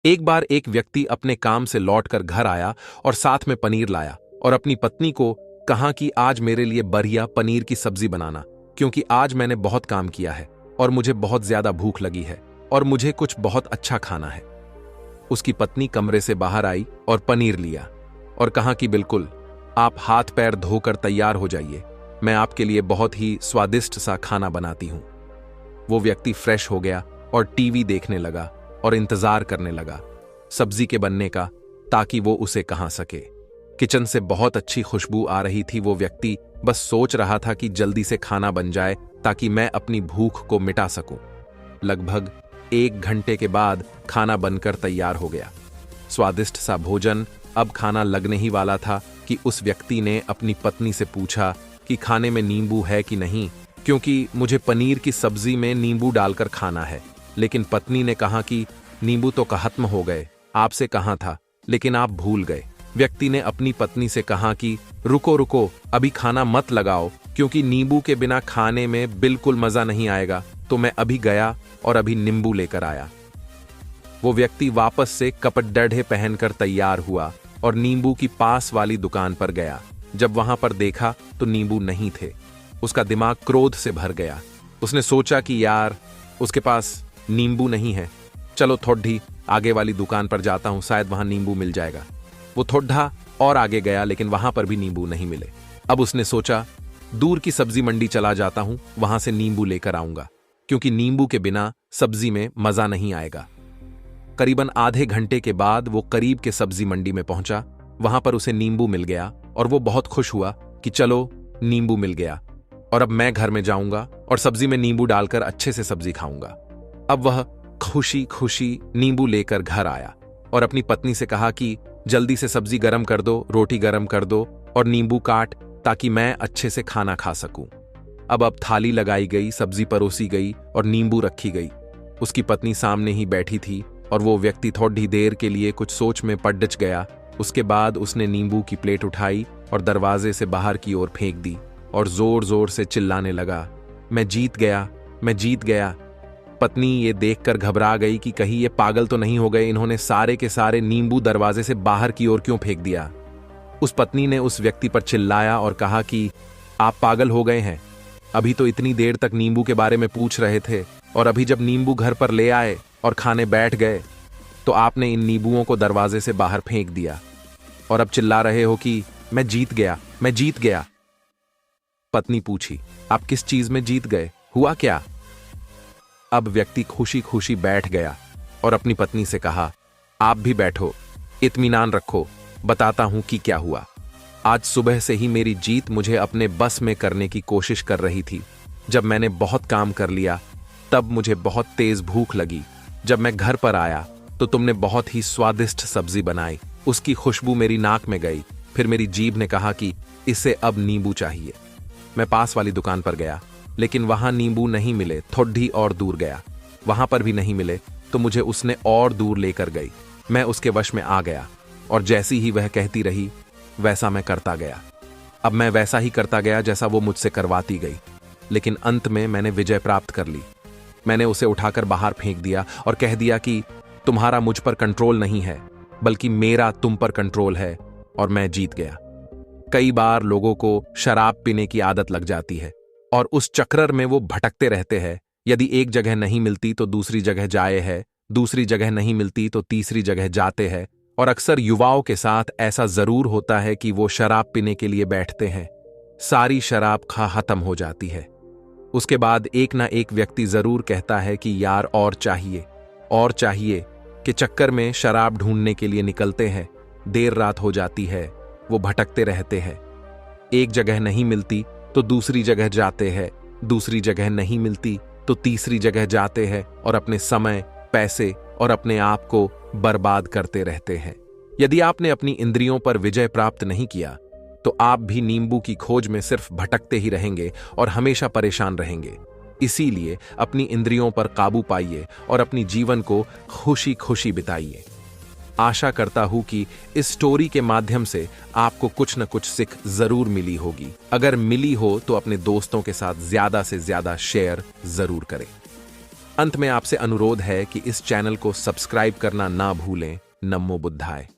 एक बार एक व्यक्ति अपने काम से लौटकर घर आया और साथ में पनीर लाया और अपनी पत्नी को कहा कि आज मेरे लिए बढ़िया पनीर की सब्जी बनाना, क्योंकि आज मैंने बहुत काम किया है और मुझे बहुत ज्यादा भूख लगी है और मुझे कुछ बहुत अच्छा खाना है। उसकी पत्नी कमरे से बाहर आई और पनीर लिया और कहा कि बिल्कुल, आप हाथ पैर धोकर तैयार हो जाइए, मैं आपके लिए बहुत ही स्वादिष्ट सा खाना बनाती हूं। वो व्यक्ति फ्रेश हो गया और टीवी देखने लगा और इंतजार करने लगा सब्जी के बनने का, ताकि वो उसे कहा सके। किचन से बहुत अच्छी खुशबू आ रही थी। वो व्यक्ति बस सोच रहा था कि जल्दी से खाना बन जाए ताकि मैं अपनी भूख को मिटा सकूं। लगभग 1 घंटे के बाद खाना बनकर तैयार हो गया। स्वादिष्ट सा भोजन अब खाना लगने ही वाला था कि उस व्यक्ति ने अपनी पत्नी से पूछा कि खाने में नींबू है कि नहीं, क्योंकि मुझे पनीर की सब्जी में नींबू डालकर खाना है। लेकिन पत्नी ने कहा कि नींबू तो खत्म हो गए, आपसे कहा था, लेकिन आप भूल गए। व्यक्ति ने अपनी पत्नी से कहा कि रुको रुको, अभी खाना मत लगाओ, क्योंकि नींबू के बिना खाने में बिल्कुल मजा नहीं आएगा। तो मैं अभी गया और अभी नींबू लेकर आया। वो व्यक्ति वापस से कपड़े पहनकर तैयार हुआ और नींबू की पास वाली दुकान पर गया। जब वहां पर देखा तो नींबू नहीं थे। उसका दिमाग क्रोध से भर गया। उसने सोचा कि यार, उसके पास नींबू नहीं है, चलो थोड़ी आगे वाली दुकान पर जाता हूं, शायद वहां नींबू मिल जाएगा। वो थोड़ा और आगे गया, लेकिन वहां पर भी नींबू नहीं मिले। अब उसने सोचा, दूर की सब्जी मंडी चला जाता हूं, वहां से नींबू लेकर आऊंगा, क्योंकि नींबू के बिना सब्जी में मजा नहीं आएगा। करीबन आधे घंटे के बाद वो करीब के सब्जी मंडी में पहुंचा। वहां पर उसे नींबू मिल गया और वो बहुत खुश हुआ कि चलो नींबू मिल गया और अब मैं घर में जाऊंगा और सब्जी में नींबू डालकर अच्छे से सब्जी खाऊंगा। अब वह खुशी खुशी नींबू लेकर घर आया और अपनी पत्नी से कहा कि जल्दी से सब्जी गरम कर दो, रोटी गरम कर दो और नींबू काट, ताकि मैं अच्छे से खाना खा सकूं। अब थाली लगाई गई, सब्जी परोसी गई और नींबू रखी गई। उसकी पत्नी सामने ही बैठी थी और वो व्यक्ति थोड़ी देर के लिए कुछ सोच में पड़ गया। उसके बाद उसने नींबू की प्लेट उठाई और दरवाजे से बाहर की ओर फेंक दी और जोर जोर से चिल्लाने लगा, मैं जीत गया, मैं जीत गया। पत्नी ये देखकर घबरा गई कि कहीं ये पागल तो नहीं हो गए, इन्होंने सारे के सारे नींबू दरवाजे से बाहर की ओर क्यों फेंक दिया। उस पत्नी ने उस व्यक्ति पर चिल्लाया और कहा कि आप पागल हो गए हैं, अभी तो इतनी देर तक नींबू के बारे में पूछ रहे थे और अभी जब नींबू घर पर ले आए और खाने बैठ गए तो आपने इन नींबुओं को दरवाजे से बाहर फेंक दिया और अब चिल्ला रहे हो कि मैं जीत गया, मैं जीत गया। पत्नी पूछी, आप किस चीज में जीत गए, हुआ क्या? अब व्यक्ति खुशी खुशी बैठ गया और अपनी पत्नी से कहा, आप भी बैठो, इत्मीनान रखो, बताता हूं कि क्या हुआ। आज सुबह से ही मेरी जीत मुझे अपने बस में करने की कोशिश कर रही थी। जब मैंने बहुत काम कर लिया तब मुझे बहुत तेज भूख लगी। जब मैं घर पर आया तो तुमने बहुत ही स्वादिष्ट सब्जी बनाई। उसकी खुशबू मेरी नाक में गई। फिर मेरी जीभ ने कहा कि इसे अब नींबू चाहिए। मैं पास वाली दुकान पर गया, लेकिन वहां नींबू नहीं मिले। थोड़ी और दूर गया, वहां पर भी नहीं मिले, तो मुझे उसने और दूर लेकर गई। मैं उसके वश में आ गया और जैसी ही वह कहती रही वैसा मैं करता गया। अब मैं वैसा ही करता गया जैसा वो मुझसे करवाती गई, लेकिन अंत में मैंने विजय प्राप्त कर ली। मैंने उसे उठाकर बाहर फेंक दिया और कह दिया कि तुम्हारा मुझ पर कंट्रोल नहीं है, बल्कि मेरा तुम पर कंट्रोल है, और मैं जीत गया। कई बार लोगों को शराब पीने की आदत लग जाती है और उस चक्कर में वो भटकते रहते हैं। यदि एक जगह नहीं मिलती तो दूसरी जगह जाए है, दूसरी जगह नहीं मिलती तो तीसरी जगह जाते हैं। और अक्सर युवाओं के साथ ऐसा जरूर होता है कि वो शराब पीने के लिए बैठते हैं, सारी शराब खत्म हो जाती है। उसके बाद एक ना एक व्यक्ति जरूर कहता है कि यार और चाहिए के चक्कर में शराब ढूंढने के लिए निकलते हैं। देर रात हो जाती है, वो भटकते रहते हैं। एक जगह नहीं मिलती तो दूसरी जगह जाते हैं, दूसरी जगह नहीं मिलती तो तीसरी जगह जाते हैं और अपने समय, पैसे और अपने आप को बर्बाद करते रहते हैं। यदि आपने अपनी इंद्रियों पर विजय प्राप्त नहीं किया तो आप भी नींबू की खोज में सिर्फ भटकते ही रहेंगे और हमेशा परेशान रहेंगे। इसीलिए अपनी इंद्रियों पर काबू पाइए और अपनी जीवन को खुशी खुशी बिताइए। आशा करता हूं कि इस स्टोरी के माध्यम से आपको कुछ न कुछ सीख जरूर मिली होगी। अगर मिली हो तो अपने दोस्तों के साथ ज्यादा से ज्यादा शेयर जरूर करें। अंत में आपसे अनुरोध है कि इस चैनल को सब्सक्राइब करना ना भूलें। नमो बुद्धाय।